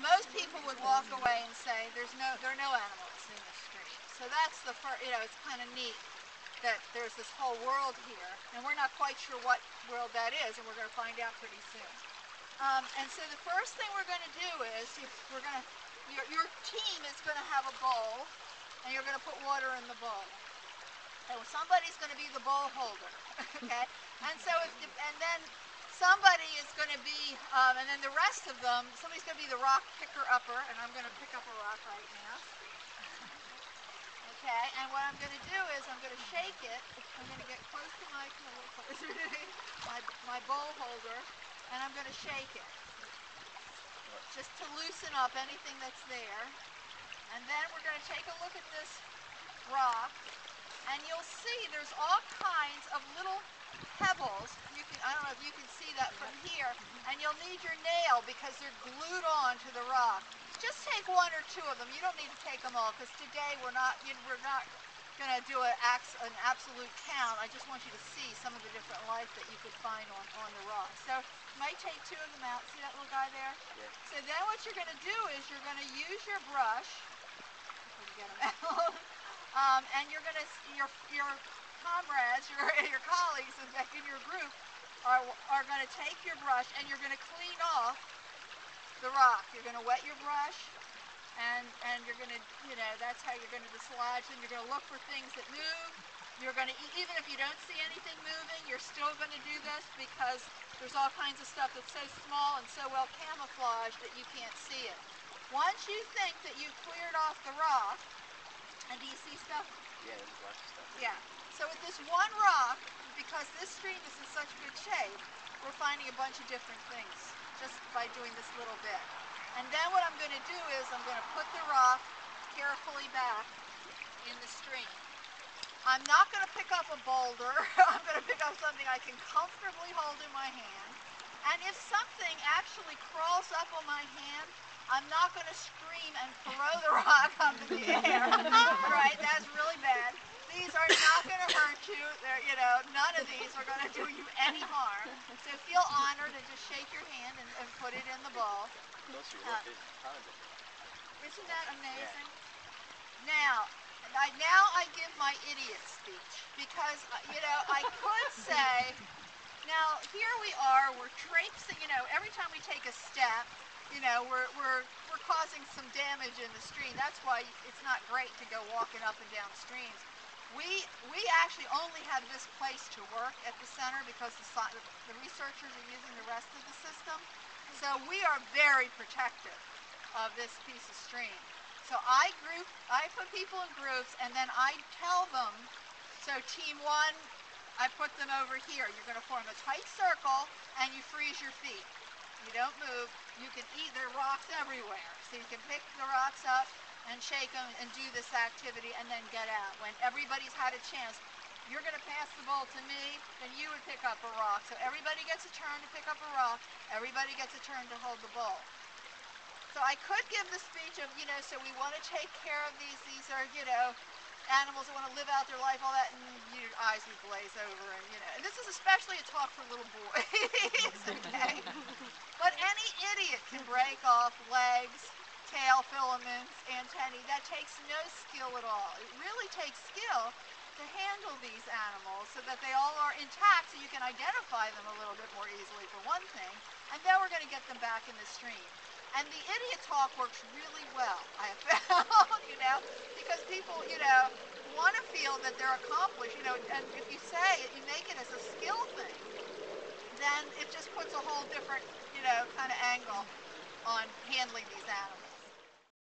most people would walk away and say there are no animals in the stream. So that's the first, it's kind of neat that there's this whole world here, and we're not quite sure what world that is, and we're going to find out pretty soon. And so the first thing we're going to do is your team is going to have a bowl, and you're going to put water in the bowl. And somebody's going to be the bowl holder, okay? And so and then somebody is going to be, and then the rest of them, somebody's going to be the rock picker upper, and I'm going to pick up a rock right now. Okay, and what I'm going to do is I'm going to shake it. I'm going to get close to my bowl holder, and I'm going to shake it just to loosen up anything that's there. And then we're going to take a look at this rock, and you'll see there's all kinds of little pebbles. I don't know if you can see that from here, and you'll need your nail because they're glued on to the rock. Just take one or two of them. You don't need to take them all because today we're not going to do an absolute count. I just want you to see some of the different life that you could find on the rock. So you might take two of them out. See that little guy there? Yeah. So then what you're going to do is you're going to use your brush. If we can get them out. And you're going to your comrades, your colleagues in your group are going to take your brush and you're going to clean off the rock. You're going to wet your brush, and you're going to, that's how you're going to dislodge them. You're going to look for things that move. You're going to, even if you don't see anything moving, you're still going to do this because there's all kinds of stuff that's so small and so well camouflaged that you can't see it. Once you think that you've cleared off the rock, and do you see stuff? Yeah, there's lots of stuff. Yeah. So with this one rock, because this stream is in such good shape, we're finding a bunch of different things just by doing this little bit. And then what I'm going to do is I'm going to put the rock carefully back in the stream. I'm not going to pick up a boulder. I'm going to pick up something I can comfortably hold in my hand. And if something actually crawls up on my hand, I'm not going to scream and throw the rock up in the air. Right? That's really bad. These are not going to hurt you. None of these are going to do you any harm. So feel honored and just shake your hand and put it in the bowl. Isn't that amazing? Yeah. Now I give my idiot speech because, I could say, now here we are, we're traipsing, every time we take a step, we're causing some damage in the stream. That's why it's not great to go walking up and down streams. We actually only have this place to work at the center because the researchers are using the rest of the system. So we are very protective of this piece of stream. So I put people in groups, and then I tell them, so team one, I put them over here. You're going to form a tight circle, and you freeze your feet. You don't move. You can eat. There are rocks everywhere. So you can pick the rocks up and shake them and do this activity and then get out. When everybody's had a chance, you're going to pass the bowl to me, then you would pick up a rock. So everybody gets a turn to pick up a rock. Everybody gets a turn to hold the bowl. So I could give the speech of, so we want to take care of these. These are, animals that want to live out their life, all that, and your eyes would glaze over. And this is especially a talk for little boys, okay? But any idiot can break off legs, tail filaments, antennae. That takes no skill at all. It really takes skill to handle these animals so that they all are intact so you can identify them a little bit more easily for one thing, and then we're going to get them back in the stream. And the idiot talk works really well, I have found, because people, want to feel that they're accomplished, and if you say it, you make it as a skill thing, then it just puts a whole different, kind of angle on handling these animals.